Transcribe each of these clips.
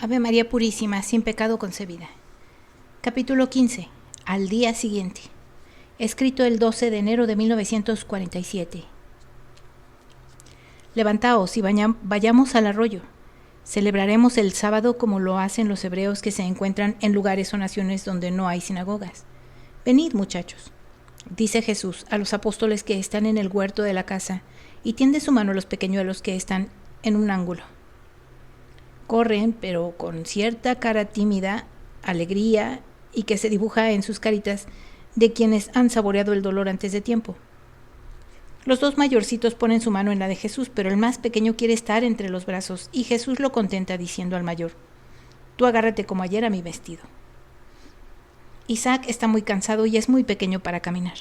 Ave María Purísima, sin pecado concebida. Capítulo 15. Al día siguiente. Escrito el 12 de enero de 1947. Levantaos y vayamos al arroyo. Celebraremos el sábado como lo hacen los hebreos que se encuentran en lugares o naciones donde no hay sinagogas. Venid, muchachos, dice Jesús a los apóstoles que están en el huerto de la casa, y tiende su mano a los pequeñuelos que están en un ángulo. Corren, pero con cierta cara tímida, alegría, y que se dibuja en sus caritas de quienes han saboreado el dolor antes de tiempo. Los dos mayorcitos ponen su mano en la de Jesús, pero el más pequeño quiere estar entre los brazos, y Jesús lo contenta diciendo al mayor: tú agárrate como ayer a mi vestido. Isaac está muy cansado y es muy pequeño para caminar.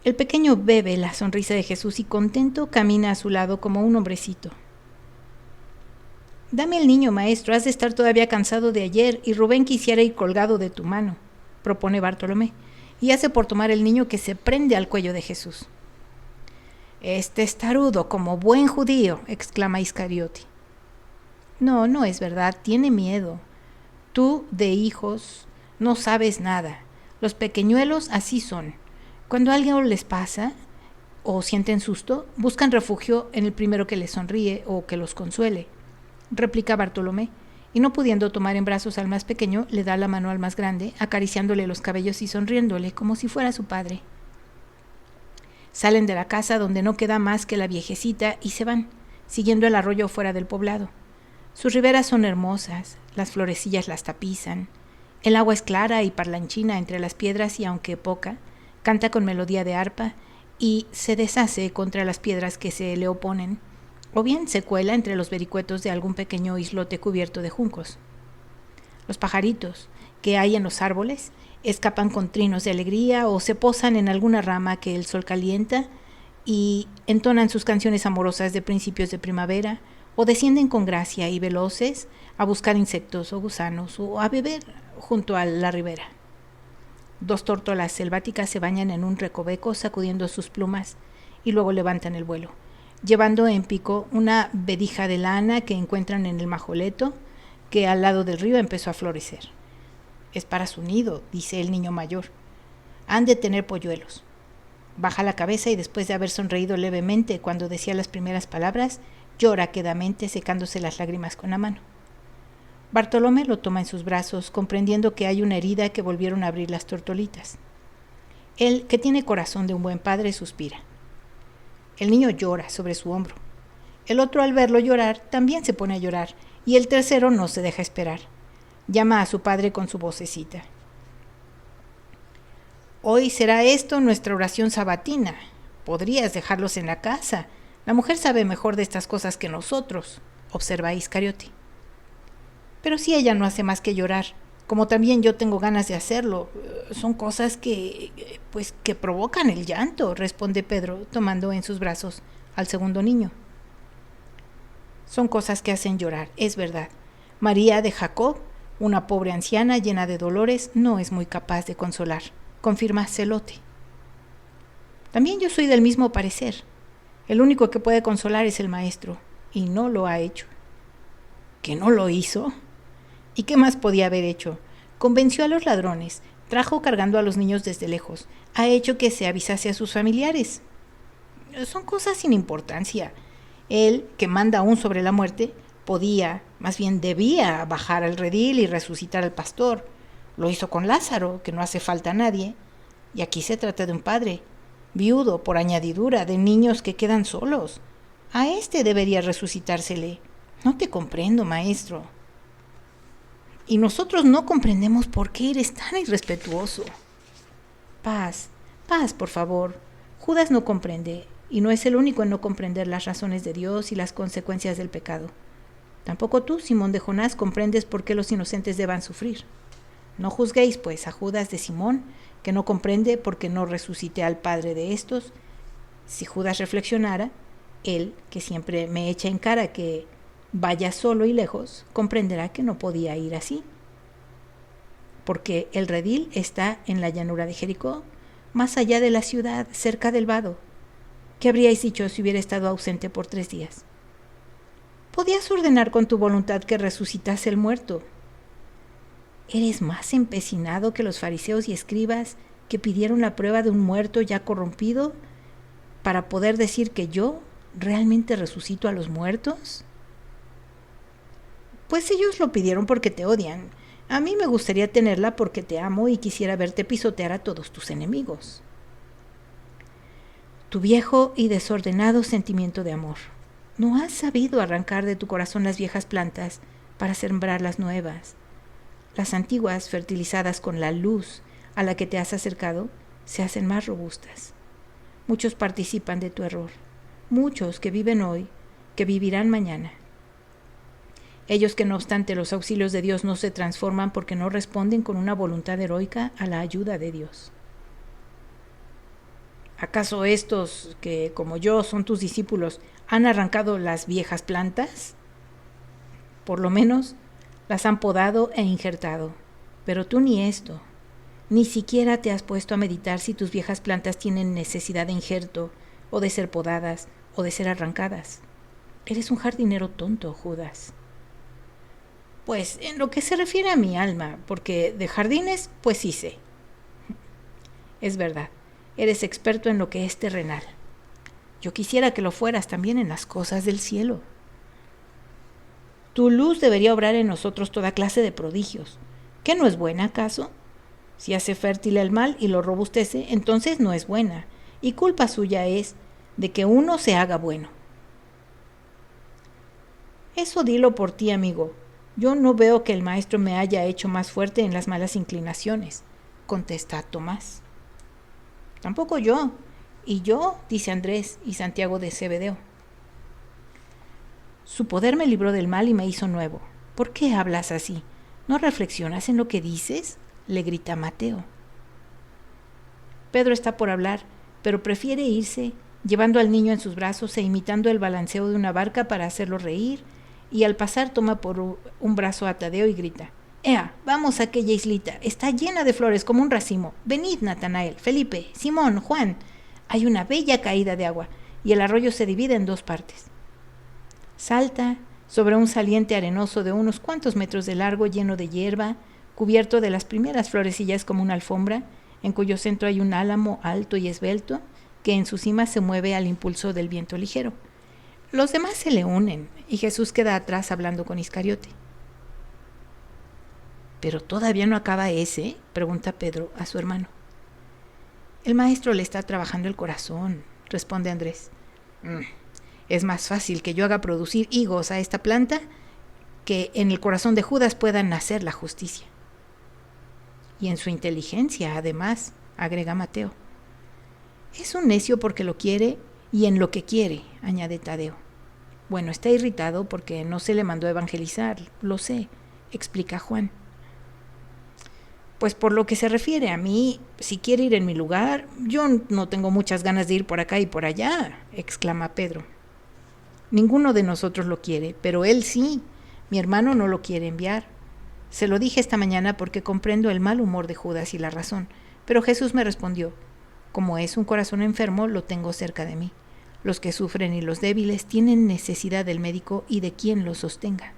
El pequeño bebe la sonrisa de Jesús y contento camina a su lado como un hombrecito. Dame el niño, maestro, has de estar todavía cansado de ayer, y Rubén quisiera ir colgado de tu mano, propone Bartolomé, y hace por tomar el niño, que se prende al cuello de Jesús. Este es tarudo como buen judío, exclama Iscariote. No, no es verdad, tiene miedo. Tú, de hijos, no sabes nada. Los pequeñuelos así son. Cuando algo les pasa o sienten susto, buscan refugio en el primero que les sonríe o que los consuele, replica Bartolomé, y no pudiendo tomar en brazos al más pequeño, le da la mano al más grande, acariciándole los cabellos y sonriéndole como si fuera su padre. Salen de la casa, donde no queda más que la viejecita, y se van, siguiendo el arroyo fuera del poblado. Sus riberas son hermosas, las florecillas las tapizan, el agua es clara y parlanchina entre las piedras, y aunque poca, canta con melodía de arpa y se deshace contra las piedras que se le oponen, o bien se cuela entre los vericuetos de algún pequeño islote cubierto de juncos. Los pajaritos que hay en los árboles escapan con trinos de alegría o se posan en alguna rama que el sol calienta y entonan sus canciones amorosas de principios de primavera, o descienden con gracia y veloces a buscar insectos o gusanos o a beber junto a la ribera. Dos tórtolas selváticas se bañan en un recoveco sacudiendo sus plumas y luego levantan el vuelo, llevando en pico una vedija de lana que encuentran en el majoleto que al lado del río empezó a florecer. Es para su nido, dice el niño mayor. Han de tener polluelos. Baja la cabeza y después de haber sonreído levemente cuando decía las primeras palabras, llora quedamente secándose las lágrimas con la mano. Bartolomé lo toma en sus brazos, comprendiendo que hay una herida que volvieron a abrir las tortolitas. Él, que tiene corazón de un buen padre, suspira. El niño llora sobre su hombro. El otro, al verlo llorar, también se pone a llorar, y el tercero no se deja esperar. Llama a su padre con su vocecita. Hoy será esto nuestra oración sabatina. Podrías dejarlos en la casa. La mujer sabe mejor de estas cosas que nosotros, observa Iscariote. Pero si ella no hace más que llorar, como también yo tengo ganas de hacerlo, son cosas que provocan el llanto, responde Pedro, tomando en sus brazos al segundo niño. Son cosas que hacen llorar, es verdad. María de Jacob, una pobre anciana llena de dolores, no es muy capaz de consolar, confirma Celote. También yo soy del mismo parecer. El único que puede consolar es el maestro, y no lo ha hecho. ¿Que no lo hizo? ¿Y qué más podía haber hecho? Convenció a los ladrones, trajo cargando a los niños desde lejos, ha hecho que se avisase a sus familiares. Son cosas sin importancia. Él, que manda aún sobre la muerte, podía, más bien debía, bajar al redil y resucitar al pastor. Lo hizo con Lázaro, que no hace falta a nadie. Y aquí se trata de un padre, viudo por añadidura, de niños que quedan solos. A este debería resucitársele. No te comprendo, maestro. Y nosotros no comprendemos por qué eres tan irrespetuoso. Paz, por favor. Judas no comprende, y no es el único en no comprender las razones de Dios y las consecuencias del pecado. Tampoco tú, Simón de Jonás, comprendes por qué los inocentes deban sufrir. No juzguéis, pues, a Judas de Simón, que no comprende por qué no resucité al padre de estos. Si Judas reflexionara, él, que siempre me echa en cara que vaya solo y lejos, comprenderá que no podía ir así. Porque el redil está en la llanura de Jericó, más allá de la ciudad, cerca del vado. ¿Qué habríais dicho si hubiera estado ausente por 3 días? Podías ordenar con tu voluntad que resucitase el muerto. Eres más empecinado que los fariseos y escribas que pidieron la prueba de un muerto ya corrompido para poder decir que yo realmente resucito a los muertos. Pues ellos lo pidieron porque te odian. A mí me gustaría tenerla porque te amo y quisiera verte pisotear a todos tus enemigos. Tu viejo y desordenado sentimiento de amor. No has sabido arrancar de tu corazón las viejas plantas para sembrar las nuevas. Las antiguas, fertilizadas con la luz a la que te has acercado, se hacen más robustas. Muchos participan de tu error. Muchos que viven hoy, que vivirán mañana. Ellos que no obstante los auxilios de Dios no se transforman porque no responden con una voluntad heroica a la ayuda de Dios. ¿Acaso estos que, como yo, son tus discípulos, han arrancado las viejas plantas? Por lo menos las han podado e injertado. Pero tú ni esto, ni siquiera te has puesto a meditar si tus viejas plantas tienen necesidad de injerto, o de ser podadas, o de ser arrancadas. Eres un jardinero tonto, Judas. Pues en lo que se refiere a mi alma, porque de jardines, pues sí sé. Es verdad. Eres experto en lo que es terrenal. Yo quisiera que lo fueras también en las cosas del cielo. Tu luz debería obrar en nosotros toda clase de prodigios. ¿Qué no es buena, acaso? Si hace fértil el mal y lo robustece, entonces no es buena, y culpa suya es de que uno se haga bueno. Eso dilo por ti, amigo. Yo no veo que el maestro me haya hecho más fuerte en las malas inclinaciones, contesta Tomás. Tampoco yo. Y yo, dice Andrés y Santiago de Zebedeo. Su poder me libró del mal y me hizo nuevo. ¿Por qué hablas así? ¿No reflexionas en lo que dices?, le grita Mateo. Pedro está por hablar, pero prefiere irse, llevando al niño en sus brazos e imitando el balanceo de una barca para hacerlo reír, y al pasar toma por un brazo a Tadeo y grita: ¡Ea, vamos a aquella islita! Está llena de flores como un racimo. Venid, Natanael, Felipe, Simón, Juan. Hay una bella caída de agua, y el arroyo se divide en dos partes. Salta sobre un saliente arenoso de unos cuantos metros de largo, lleno de hierba, cubierto de las primeras florecillas como una alfombra, en cuyo centro hay un álamo alto y esbelto, que en su cima se mueve al impulso del viento ligero. Los demás se le unen, y Jesús queda atrás hablando con Iscariote. ¿Pero todavía no acaba ese?, pregunta Pedro a su hermano. El maestro le está trabajando el corazón, responde Andrés. Es más fácil que yo haga producir higos a esta planta que en el corazón de Judas pueda nacer la justicia. Y en su inteligencia, además, agrega Mateo. Es un necio porque lo quiere y en lo que quiere, añade Tadeo. Bueno, está irritado porque no se le mandó a evangelizar, lo sé, explica Juan. Pues por lo que se refiere a mí, si quiere ir en mi lugar, yo no tengo muchas ganas de ir por acá y por allá, exclama Pedro. Ninguno de nosotros lo quiere, pero él sí. Mi hermano no lo quiere enviar. Se lo dije esta mañana porque comprendo el mal humor de Judas y la razón, pero Jesús me respondió: como es un corazón enfermo, lo tengo cerca de mí. Los que sufren y los débiles tienen necesidad del médico y de quien los sostenga.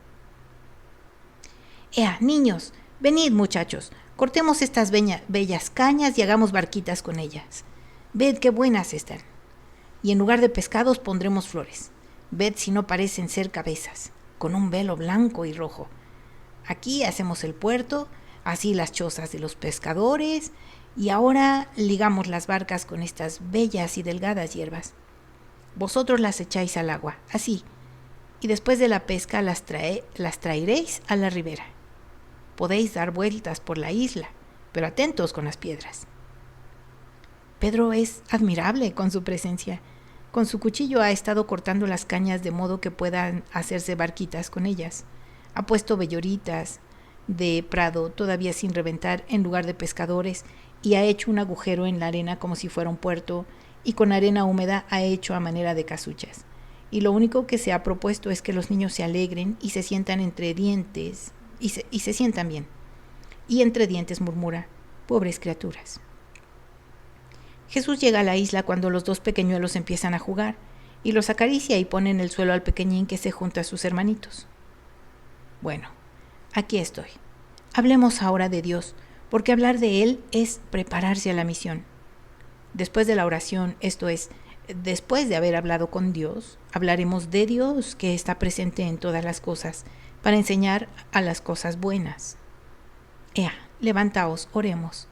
¡Ea, niños! Venid, muchachos, cortemos estas bellas cañas y hagamos barquitas con ellas. Ved qué buenas están. Y en lugar de pescados pondremos flores. Ved si no parecen ser cabezas, con un velo blanco y rojo. Aquí hacemos el puerto, así las chozas de los pescadores, y ahora ligamos las barcas con estas bellas y delgadas hierbas. Vosotros las echáis al agua, así, y después de la pesca las traeréis a la ribera. Podéis dar vueltas por la isla, pero atentos con las piedras. Pedro es admirable con su presencia. Con su cuchillo ha estado cortando las cañas de modo que puedan hacerse barquitas con ellas. Ha puesto belloritas de prado todavía sin reventar en lugar de pescadores y ha hecho un agujero en la arena como si fuera un puerto, y con arena húmeda ha hecho a manera de casuchas. Y lo único que se ha propuesto es que los niños se alegren y se sientan entre dientes, y se sientan bien. Y entre dientes murmura: pobres criaturas. Jesús llega a la isla cuando los dos pequeñuelos empiezan a jugar, y los acaricia y pone en el suelo al pequeñín que se junta a sus hermanitos. Bueno, aquí estoy. Hablemos ahora de Dios, porque hablar de Él es prepararse a la misión. Después de la oración, esto es, después de haber hablado con Dios, hablaremos de Dios que está presente en todas las cosas, para enseñar a las cosas buenas. Ea, levantaos, oremos.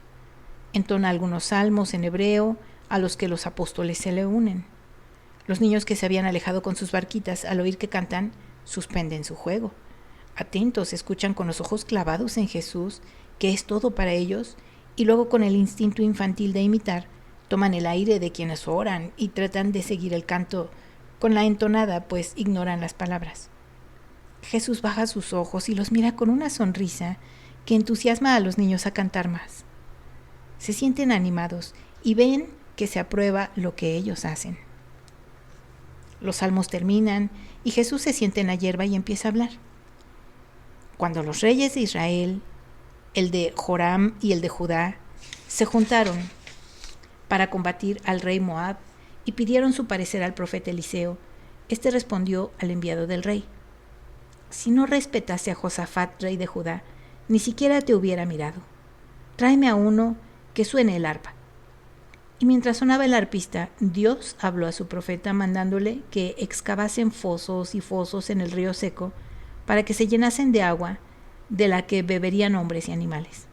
Entona algunos salmos en hebreo a los que los apóstoles se le unen. Los niños que se habían alejado con sus barquitas al oír que cantan, suspenden su juego. Atentos, escuchan con los ojos clavados en Jesús, que es todo para ellos, y luego con el instinto infantil de imitar, toman el aire de quienes oran y tratan de seguir el canto con la entonada, pues ignoran las palabras. Jesús baja sus ojos y los mira con una sonrisa que entusiasma a los niños a cantar más. Se sienten animados y ven que se aprueba lo que ellos hacen. Los salmos terminan y Jesús se sienta en la hierba y empieza a hablar. Cuando los reyes de Israel, el de Joram y el de Judá, se juntaron para combatir al rey Moab y pidieron su parecer al profeta Eliseo, este respondió al enviado del rey: si no respetase a Josafat, rey de Judá, ni siquiera te hubiera mirado. Tráeme a uno que suene el arpa. Y mientras sonaba el arpista, Dios habló a su profeta mandándole que excavasen fosos y fosos en el río seco para que se llenasen de agua de la que beberían hombres y animales.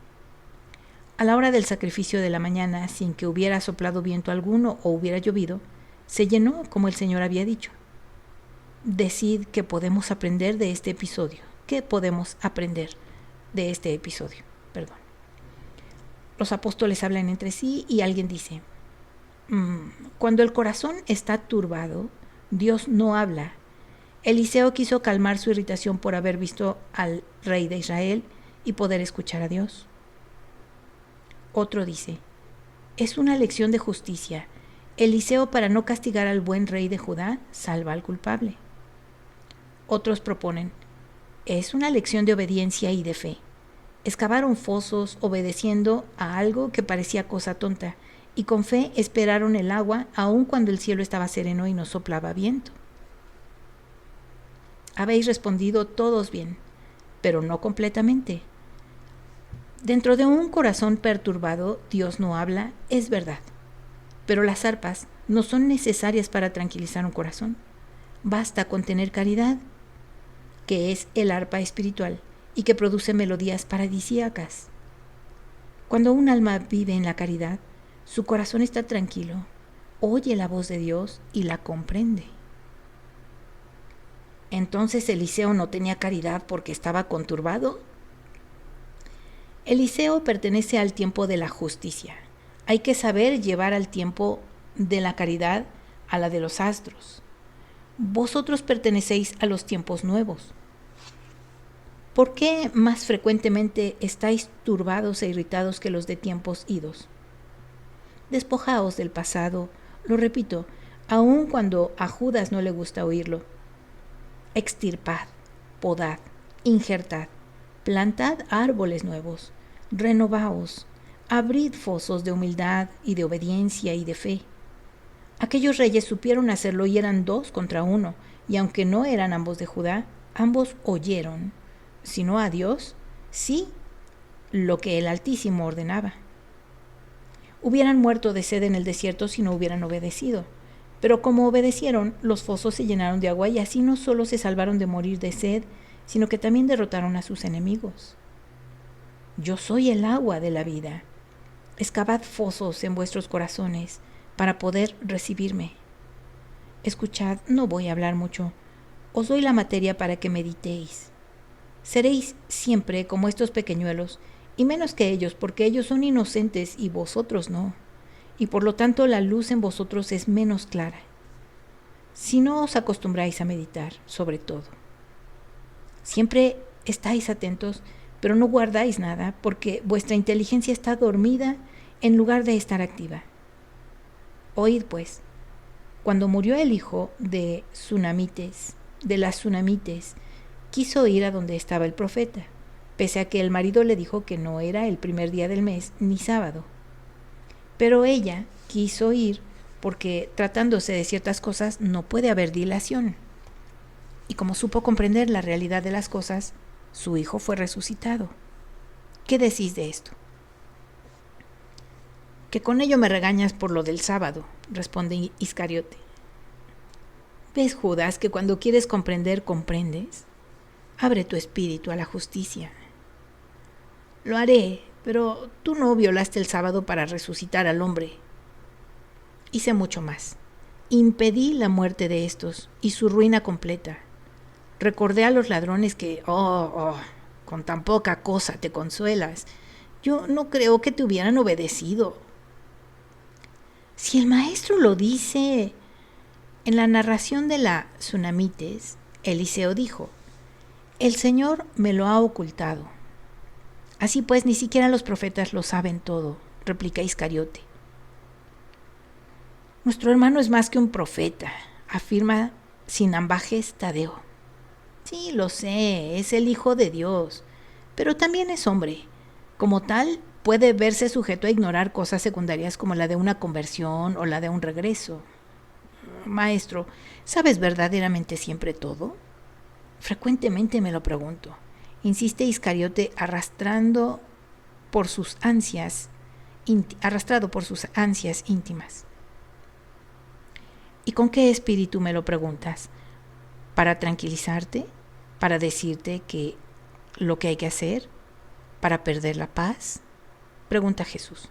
A la hora del sacrificio de la mañana, sin que hubiera soplado viento alguno o hubiera llovido, se llenó como el Señor había dicho. Decid qué podemos aprender de este episodio. ¿Qué podemos aprender de este episodio? Los apóstoles hablan entre sí y alguien dice: cuando el corazón está turbado, Dios no habla. Eliseo quiso calmar su irritación por haber visto al rey de Israel y poder escuchar a Dios. Otro dice: es una lección de justicia. Eliseo, para no castigar al buen rey de Judá, salva al culpable. Otros proponen: es una lección de obediencia y de fe. Excavaron fosos obedeciendo a algo que parecía cosa tonta, y con fe esperaron el agua aun cuando el cielo estaba sereno y no soplaba viento. Habéis respondido todos bien, pero no completamente. Dentro de un corazón perturbado, Dios no habla, es verdad. Pero las arpas no son necesarias para tranquilizar un corazón. Basta con tener caridad, que es el arpa espiritual y que produce melodías paradisíacas. Cuando un alma vive en la caridad, su corazón está tranquilo, oye la voz de Dios y la comprende. ¿Entonces Eliseo no tenía caridad porque estaba conturbado? Eliseo pertenece al tiempo de la justicia. Hay que saber llevar al tiempo de la caridad a la de los astros. Vosotros pertenecéis a los tiempos nuevos. ¿Por qué más frecuentemente estáis turbados e irritados que los de tiempos idos? Despojaos del pasado, lo repito, aun cuando a Judas no le gusta oírlo. Extirpad, podad, injertad, plantad árboles nuevos, renovaos, abrid fosos de humildad y de obediencia y de fe. Aquellos reyes supieron hacerlo y eran 2 contra 1, y aunque no eran ambos de Judá, ambos oyeron, si no a Dios, sí, lo que el Altísimo ordenaba. Hubieran muerto de sed en el desierto si no hubieran obedecido, pero como obedecieron, los fosos se llenaron de agua y así no solo se salvaron de morir de sed, sino que también derrotaron a sus enemigos. Yo soy el agua de la vida. Excavad fosos en vuestros corazones para poder recibirme. Escuchad, no voy a hablar mucho. Os doy la materia para que meditéis. Seréis siempre como estos pequeñuelos, y menos que ellos, porque ellos son inocentes y vosotros no, y por lo tanto la luz en vosotros es menos clara. Si no os acostumbráis a meditar, sobre todo. Siempre estáis atentos, pero no guardáis nada, porque vuestra inteligencia está dormida en lugar de estar activa. Oíd pues, cuando murió el hijo de las Sunamites, quiso ir a donde estaba el profeta, pese a que el marido le dijo que no era el primer día del mes ni sábado. Pero ella quiso ir porque tratándose de ciertas cosas no puede haber dilación. Y como supo comprender la realidad de las cosas, su hijo fue resucitado. ¿Qué decís de esto? Que con ello me regañas por lo del sábado, responde Iscariote. ¿Ves, Judas, que cuando quieres comprender, comprendes? Abre tu espíritu a la justicia. Lo haré, pero tú no violaste el sábado para resucitar al hombre. Hice mucho más. Impedí la muerte de estos y su ruina completa. Recordé a los ladrones que, con tan poca cosa te consuelas. Yo no creo que te hubieran obedecido. Si el maestro lo dice. En la narración de la Tsunamites, Eliseo dijo: el Señor me lo ha ocultado. Así pues, ni siquiera los profetas lo saben todo, replica Iscariote. Nuestro hermano es más que un profeta, afirma sin ambajes Tadeo. Sí, lo sé, es el Hijo de Dios, pero también es hombre. Como tal, puede verse sujeto a ignorar cosas secundarias como la de una conversión o la de un regreso. Maestro, ¿sabes verdaderamente siempre todo? Frecuentemente me lo pregunto, insiste Iscariote arrastrado por sus ansias íntimas. ¿Y con qué espíritu me lo preguntas? ¿Para tranquilizarte? ¿Para decirte que lo que hay que hacer? ¿Para perder la paz? Pregunta Jesús.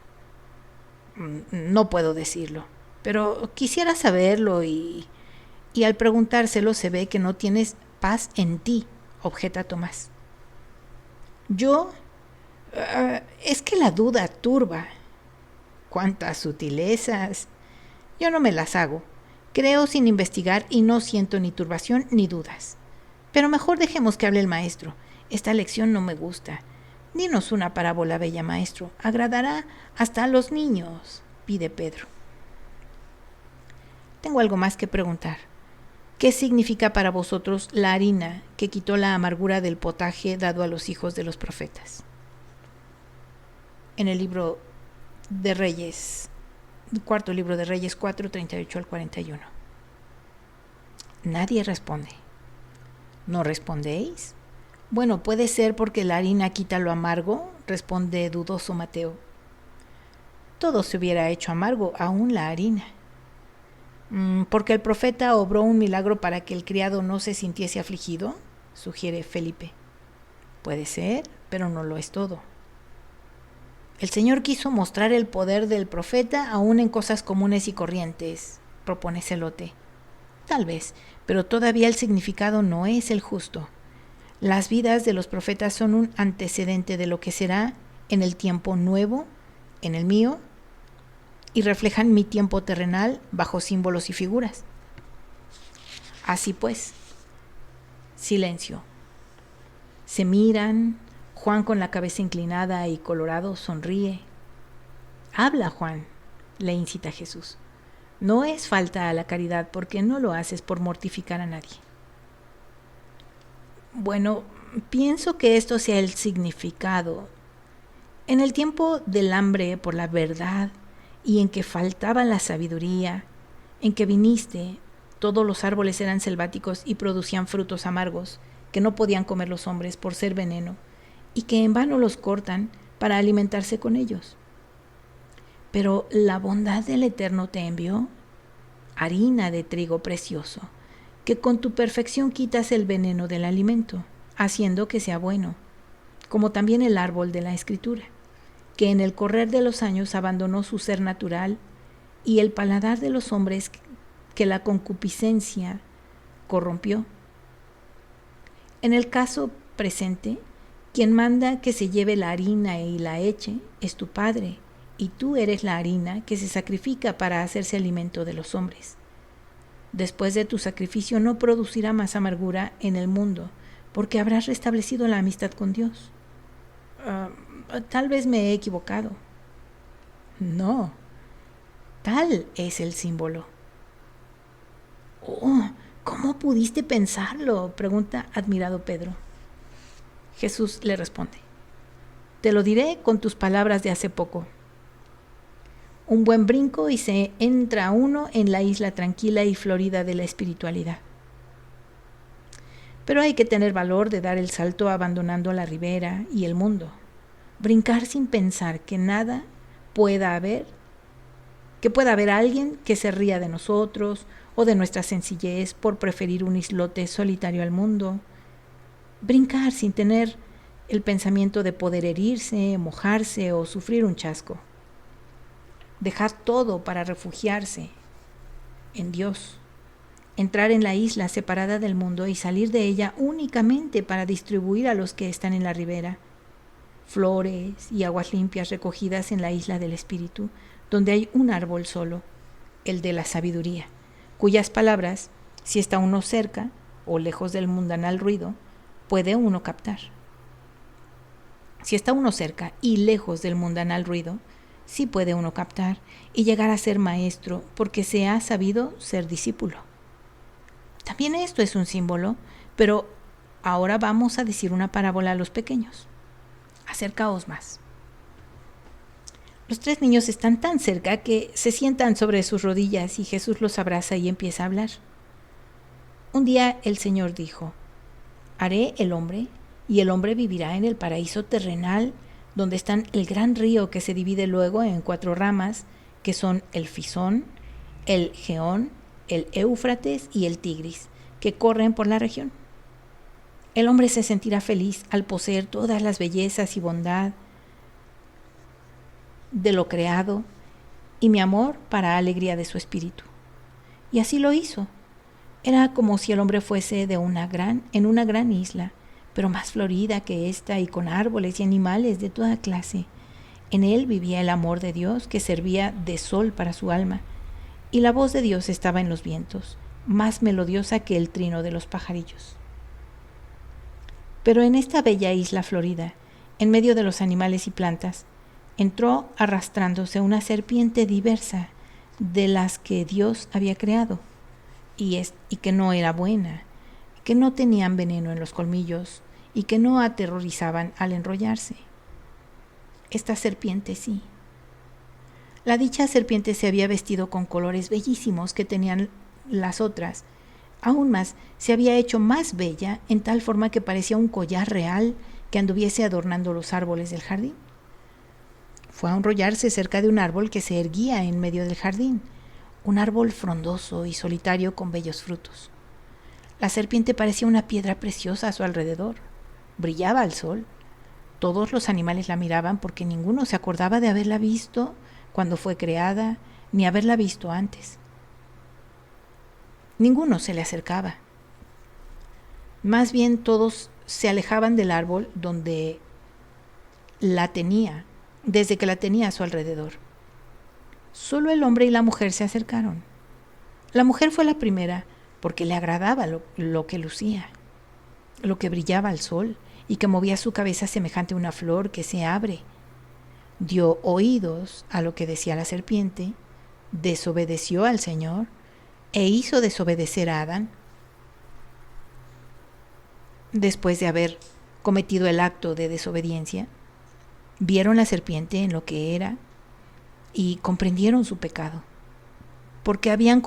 No puedo decirlo, pero quisiera saberlo y al preguntárselo se ve que no tienes paz en ti, objeta Tomás. Es que la duda turba. ¡Cuántas sutilezas! Yo no me las hago. Creo sin investigar y no siento ni turbación ni dudas. Pero mejor dejemos que hable el maestro. Esta lección no me gusta. Dinos una parábola, bella maestro. Agradará hasta a los niños, pide Pedro. Tengo algo más que preguntar. ¿Qué significa para vosotros la harina que quitó la amargura del potaje dado a los hijos de los profetas? En el libro de Reyes, cuarto libro de Reyes 4, 38 al 41. Nadie responde. ¿No respondéis? Bueno, puede ser porque la harina quita lo amargo, responde dudoso Mateo. Todo se hubiera hecho amargo, aún la harina. ¿Porque el profeta obró un milagro para que el criado no se sintiese afligido? Sugiere Felipe. Puede ser, pero no lo es todo. El Señor quiso mostrar el poder del profeta aún en cosas comunes y corrientes, propone Celote. Tal vez, pero todavía el significado no es el justo. Las vidas de los profetas son un antecedente de lo que será en el tiempo nuevo, en el mío, y reflejan mi tiempo terrenal bajo símbolos y figuras. Así pues, silencio. Se miran. Juan, con la cabeza inclinada y colorado, sonríe. Habla, Juan, le incita Jesús. No es falta a la caridad porque no lo haces por mortificar a nadie. Bueno, pienso que esto sea el significado. En el tiempo del hambre por la verdad y en que faltaba la sabiduría, en que viniste, todos los árboles eran selváticos y producían frutos amargos que no podían comer los hombres por ser veneno, y que en vano los cortan para alimentarse con ellos. Pero la bondad del Eterno te envió harina de trigo precioso, que con tu perfección quitas el veneno del alimento, haciendo que sea bueno, como también el árbol de la Escritura, que en el correr de los años abandonó su ser natural y el paladar de los hombres que la concupiscencia corrompió. En el caso presente, quien manda que se lleve la harina y la eche es tu Padre, y tú eres la harina que se sacrifica para hacerse alimento de los hombres. Después de tu sacrificio no producirá más amargura en el mundo, porque habrás restablecido la amistad con Dios. Tal vez me he equivocado. No, tal es el símbolo. Oh, ¿cómo pudiste pensarlo?, pregunta admirado Pedro. Jesús le responde: te lo diré con tus palabras de hace poco. Un buen brinco y se entra uno en la isla tranquila y florida de la espiritualidad. Pero hay que tener valor de dar el salto abandonando la ribera y el mundo. Brincar sin pensar que nada pueda haber, que pueda haber alguien que se ría de nosotros o de nuestra sencillez por preferir un islote solitario al mundo. Brincar sin tener el pensamiento de poder herirse, mojarse o sufrir un chasco. Dejar todo para refugiarse en Dios. Entrar en la isla separada del mundo y salir de ella únicamente para distribuir a los que están en la ribera flores y aguas limpias recogidas en la isla del espíritu, donde hay un árbol solo, el de la sabiduría, cuyas palabras, si está uno cerca o lejos del mundanal ruido, puede uno captar. Si está uno cerca y lejos del mundanal ruido, sí puede uno captar y llegar a ser maestro porque se ha sabido ser discípulo. También esto es un símbolo, pero ahora vamos a decir una parábola a los pequeños. Acercaos más. Los 3 niños están tan cerca que se sientan sobre sus rodillas y Jesús los abraza y empieza a hablar. Un día el Señor dijo: haré el hombre, y el hombre vivirá en el paraíso terrenal, donde están el gran río que se divide luego en 4 ramas, que son el Fisón, el Geón, el Éufrates y el Tigris, que corren por la región. El hombre se sentirá feliz al poseer todas las bellezas y bondad de lo creado y mi amor para alegría de su espíritu. Y así lo hizo. Era como si el hombre fuese en una gran isla, pero más florida que esta y con árboles y animales de toda clase. En él vivía el amor de Dios que servía de sol para su alma, y la voz de Dios estaba en los vientos, más melodiosa que el trino de los pajarillos. Pero en esta bella isla florida, en medio de los animales y plantas, entró arrastrándose una serpiente diversa de las que Dios había creado, y que no era buena, que no tenían veneno en los colmillos y que no aterrorizaban al enrollarse. Esta serpiente sí. La dicha serpiente se había vestido con colores bellísimos que tenían las otras. Aún más, se había hecho más bella en tal forma que parecía un collar real que anduviese adornando los árboles del jardín. Fue a enrollarse cerca de un árbol que se erguía en medio del jardín, un árbol frondoso y solitario con bellos frutos. La serpiente parecía una piedra preciosa a su alrededor. Brillaba al sol. Todos los animales la miraban porque ninguno se acordaba de haberla visto cuando fue creada, ni haberla visto antes. Ninguno se le acercaba. Más bien todos se alejaban del árbol donde la tenía, desde que la tenía a su alrededor. Solo el hombre y la mujer se acercaron. La mujer fue la primera porque le agradaba lo que lucía, lo que brillaba al sol y que movía su cabeza semejante a una flor que se abre. Dio oídos a lo que decía la serpiente, desobedeció al Señor e hizo desobedecer a Adán. Después de haber cometido el acto de desobediencia, vieron la serpiente en lo que era y comprendieron su pecado, porque habían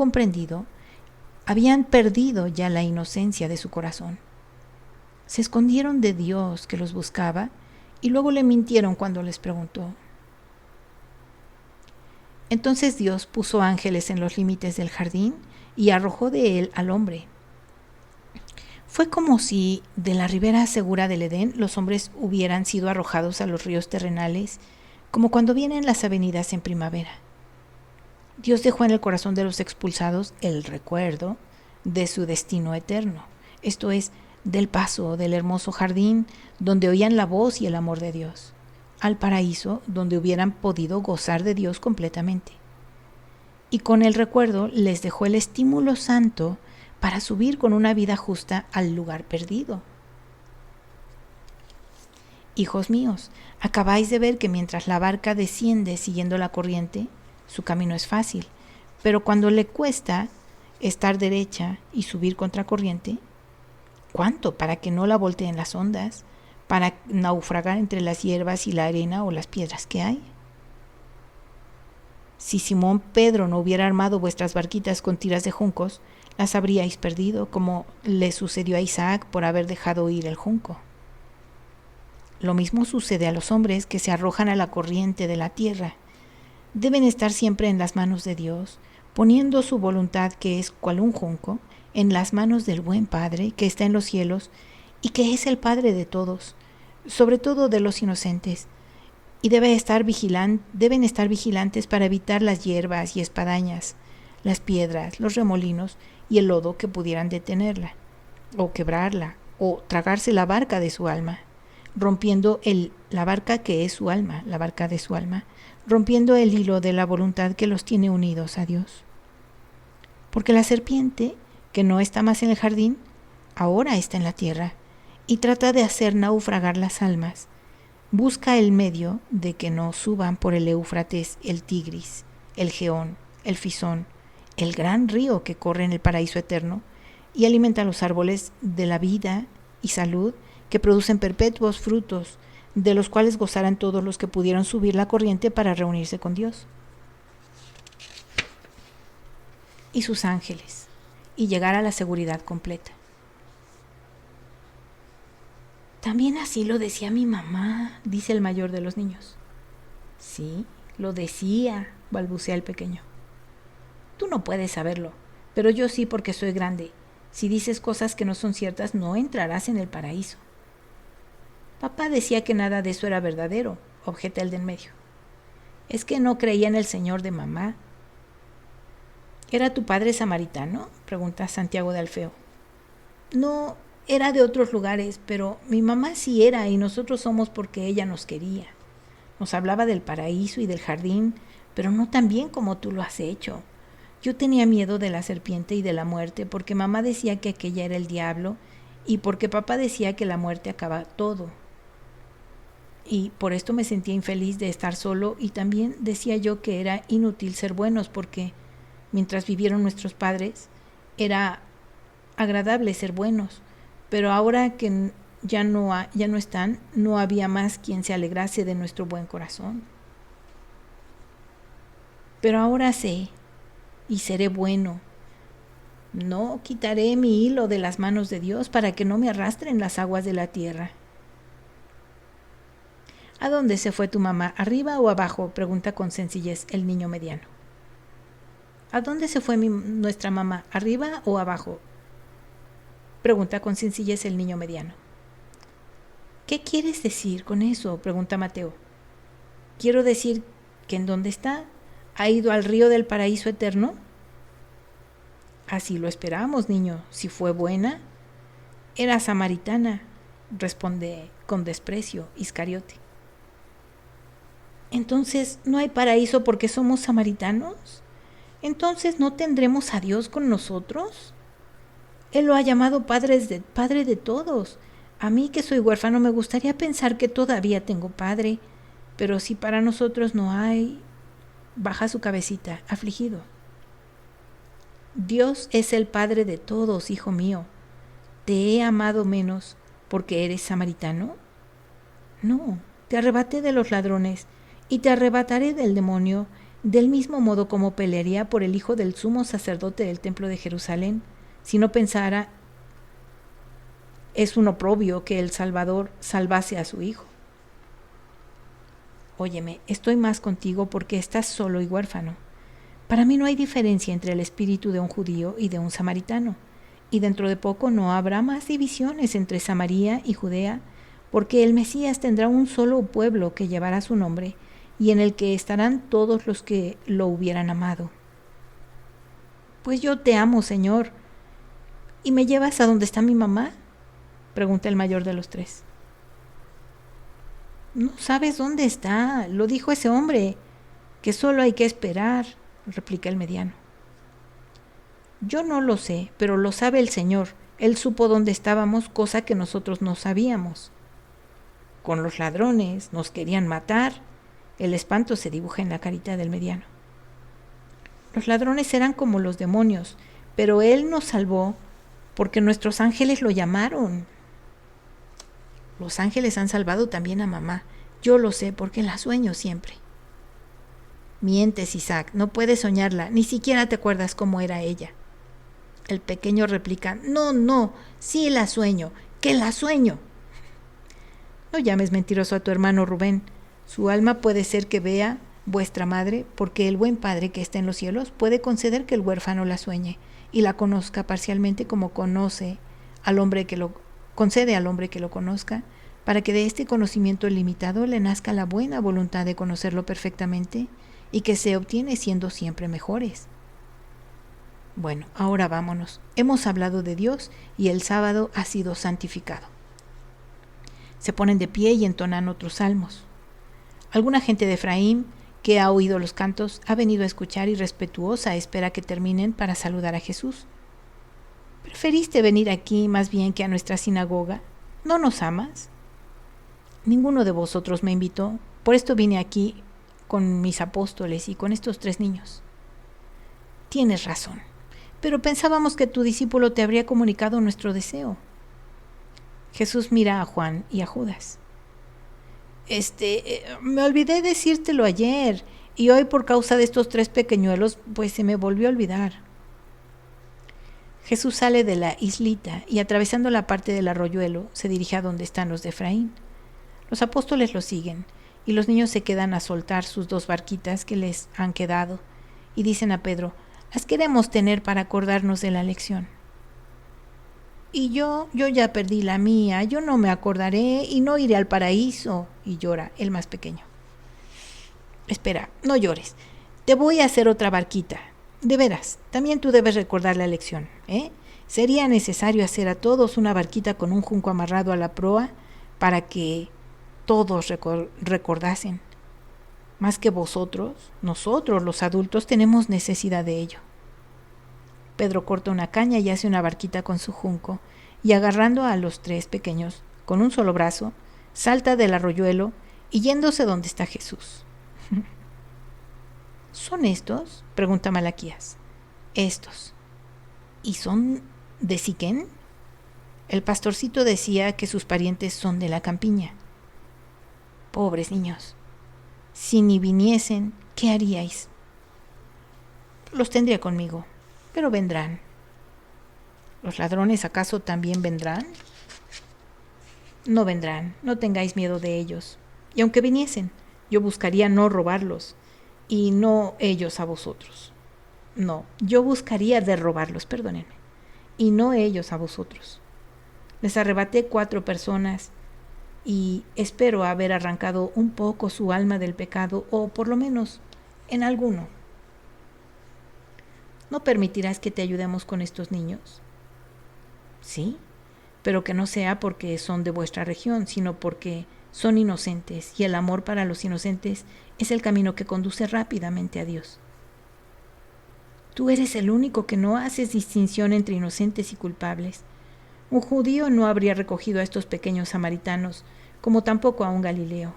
perdido ya la inocencia de su corazón. Se escondieron de Dios que los buscaba y luego le mintieron cuando les preguntó. Entonces Dios puso ángeles en los límites del jardín y arrojó de él al hombre. Fue como si de la ribera segura del Edén los hombres hubieran sido arrojados a los ríos terrenales, como cuando vienen las avenidas en primavera. Dios dejó en el corazón de los expulsados el recuerdo de su destino eterno, esto es, del paso del hermoso jardín donde oían la voz y el amor de Dios, al paraíso donde hubieran podido gozar de Dios completamente. Y con el recuerdo les dejó el estímulo santo para subir con una vida justa al lugar perdido. Hijos míos, acabáis de ver que mientras la barca desciende siguiendo la corriente, su camino es fácil, pero cuando le cuesta estar derecha y subir contracorriente, ¿cuánto para que no la volteen las ondas, para naufragar entre las hierbas y la arena o las piedras que hay? Si Simón Pedro no hubiera armado vuestras barquitas con tiras de juncos, las habríais perdido, como le sucedió a Isaac por haber dejado ir el junco. Lo mismo sucede a los hombres que se arrojan a la corriente de la tierra. Deben estar siempre en las manos de Dios, poniendo su voluntad, que es cual un junco, en las manos del buen Padre que está en los cielos y que es el Padre de todos, sobre todo de los inocentes, y deben estar vigilantes para evitar las hierbas y espadañas, las piedras, los remolinos y el lodo que pudieran detenerla, o quebrarla, o tragarse la barca de su alma, rompiendo la barca que es su alma, la barca de su alma, rompiendo el hilo de la voluntad que los tiene unidos a Dios. Porque la serpiente, que no está más en el jardín, ahora está en la tierra, y trata de hacer naufragar las almas. Busca el medio de que no suban por el Éufrates, el Tigris, el Geón, el Fisón, el gran río que corre en el paraíso eterno, y alimenta los árboles de la vida y salud que producen perpetuos frutos, de los cuales gozarán todos los que pudieron subir la corriente para reunirse con Dios y sus ángeles, y llegar a la seguridad completa. También así lo decía mi mamá, dice el mayor de los niños. Sí, lo decía, balbucea el pequeño. Tú no puedes saberlo, pero yo sí, porque soy grande. Si dices cosas que no son ciertas, no entrarás en el paraíso. Papá decía que nada de eso era verdadero, objeta el de en medio. Es que no creía en el Señor de mamá. ¿Era tu padre samaritano?, pregunta Santiago de Alfeo. No, era de otros lugares, pero mi mamá sí era, y nosotros somos porque ella nos quería. Nos hablaba del paraíso y del jardín, pero no tan bien como tú lo has hecho. Yo tenía miedo de la serpiente y de la muerte, porque mamá decía que aquella era el diablo, y porque papá decía que la muerte acaba todo. Y por esto me sentía infeliz de estar solo, y también decía yo que era inútil ser buenos, porque mientras vivieron nuestros padres, era agradable ser buenos. Pero ahora que ya no están, no había más quien se alegrase de nuestro buen corazón. Pero ahora sé, y seré bueno. No quitaré mi hilo de las manos de Dios para que no me arrastren las aguas de la tierra. ¿A dónde se fue tu mamá? ¿Arriba o abajo?, pregunta con sencillez el niño mediano. ¿A dónde se fue nuestra mamá? ¿Arriba o abajo?, pregunta con sencillez el niño mediano. ¿Qué quieres decir con eso?, pregunta Mateo. Quiero decir que ¿en dónde está? ¿Ha ido al río del paraíso eterno? Así lo esperamos, niño. Si fue buena, era samaritana, responde con desprecio Iscariote. ¿Entonces no hay paraíso porque somos samaritanos? ¿Entonces no tendremos a Dios con nosotros? Él lo ha llamado Padre de todos. A mí, que soy huérfano, me gustaría pensar que todavía tengo padre, pero si para nosotros no hay... Baja su cabecita, afligido. Dios es el Padre de todos, hijo mío. ¿Te he amado menos porque eres samaritano? No, te arrebaté de los ladrones y te arrebataré del demonio, del mismo modo como pelearía por el hijo del sumo sacerdote del templo de Jerusalén. Si no pensara, es un oprobio que el Salvador salvase a su hijo. Óyeme, estoy más contigo porque estás solo y huérfano. Para mí no hay diferencia entre el espíritu de un judío y de un samaritano, y dentro de poco no habrá más divisiones entre Samaria y Judea, porque el Mesías tendrá un solo pueblo que llevará su nombre, y en el que estarán todos los que lo hubieran amado. Pues yo te amo, Señor. ¿Y me llevas a donde está mi mamá?, pregunta el mayor de los tres. No sabes dónde está, lo dijo ese hombre, que solo hay que esperar, replica el mediano. Yo no lo sé, pero lo sabe el Señor. Él supo dónde estábamos, cosa que nosotros no sabíamos. Con los ladrones nos querían matar. El espanto se dibuja en la carita del mediano. Los ladrones eran como los demonios, pero Él nos salvó porque nuestros ángeles lo llamaron. Los ángeles han salvado también a mamá. Yo lo sé porque la sueño siempre. Mientes, Isaac, no puedes soñarla, ni siquiera te acuerdas cómo era ella. El pequeño replica, no, sí la sueño, que la sueño. No llames mentiroso a tu hermano Rubén. Su alma puede ser que vea vuestra madre, porque el buen Padre que está en los cielos puede conceder que el huérfano la sueñe y la conozca parcialmente como concede al hombre que lo conozca, para que de este conocimiento limitado le nazca la buena voluntad de conocerlo perfectamente y que se obtiene siendo siempre mejores. Bueno, ahora vámonos. Hemos hablado de Dios y el sábado ha sido santificado. Se ponen de pie y entonan otros salmos. Alguna gente de Efraín que ha oído los cantos ha venido a escuchar y respetuosa espera que terminen para saludar a Jesús. ¿Preferiste venir aquí más bien que a nuestra sinagoga? ¿No nos amas? Ninguno de vosotros me invitó, por esto vine aquí con mis apóstoles y con estos 3 niños. Tienes razón, pero pensábamos que tu discípulo te habría comunicado nuestro deseo. Jesús mira a Juan y a Judas. Me olvidé decírtelo ayer, y hoy por causa de estos 3 pequeñuelos, pues se me volvió a olvidar. Jesús sale de la islita y atravesando la parte del arroyuelo se dirige a donde están los de Efraín. Los apóstoles lo siguen y los niños se quedan a soltar sus 2 barquitas que les han quedado y dicen a Pedro, las queremos tener para acordarnos de la lección. Y yo ya perdí la mía, yo no me acordaré y no iré al paraíso. Y llora el más pequeño. Espera, no llores, te voy a hacer otra barquita. De veras, también tú debes recordar la lección, ¿eh? Sería necesario hacer a todos una barquita con un junco amarrado a la proa para que todos recordasen. Más que vosotros, nosotros los adultos tenemos necesidad de ello. Pedro corta una caña y hace una barquita con su junco, y agarrando a los 3 pequeños con un solo brazo, salta del arroyuelo y yéndose donde está Jesús. ¿Son estos?, pregunta Malaquías. Estos. ¿Y son de Siquén? El pastorcito decía que sus parientes son de la campiña. Pobres niños. Si ni viniesen, ¿qué haríais? Los tendría conmigo, pero vendrán. ¿Los ladrones acaso también vendrán? No vendrán, no tengáis miedo de ellos. Y aunque viniesen, yo buscaría no robarlos, y no ellos a vosotros. No, yo buscaría de robarlos, perdónenme, y no ellos a vosotros. Les arrebaté 4 personas, y espero haber arrancado un poco su alma del pecado, o por lo menos en alguno. ¿No permitirás que te ayudemos con estos niños? Sí, pero que no sea porque son de vuestra región, sino porque son inocentes, y el amor para los inocentes es el camino que conduce rápidamente a Dios. Tú eres el único que no haces distinción entre inocentes y culpables. Un judío no habría recogido a estos pequeños samaritanos, como tampoco a un galileo.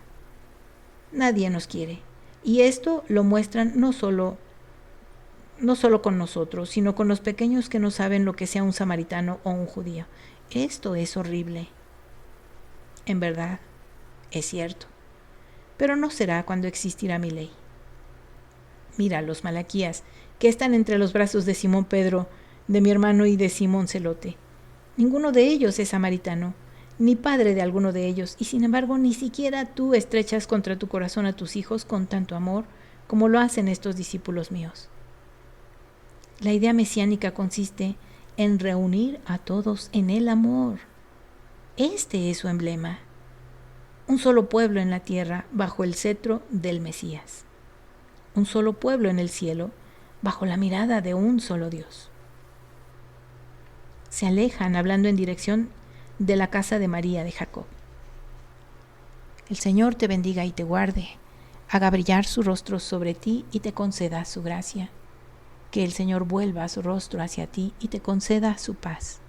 Nadie nos quiere, y esto lo muestran no solo con nosotros, sino con los pequeños que no saben lo que sea un samaritano o un judío. Esto es horrible. En verdad, es cierto, pero no será cuando existirá mi ley. Mira los Malaquías, que están entre los brazos de Simón Pedro, de mi hermano y de Simón Celote. Ninguno de ellos es samaritano, ni padre de alguno de ellos, y sin embargo ni siquiera tú estrechas contra tu corazón a tus hijos con tanto amor como lo hacen estos discípulos míos. La idea mesiánica consiste en reunir a todos en el amor. Este es su emblema. Un solo pueblo en la tierra bajo el cetro del Mesías. Un solo pueblo en el cielo bajo la mirada de un solo Dios. Se alejan hablando en dirección de la casa de María de Jacob. El Señor te bendiga y te guarde, haga brillar su rostro sobre ti y te conceda su gracia. Que el Señor vuelva su rostro hacia ti y te conceda su paz.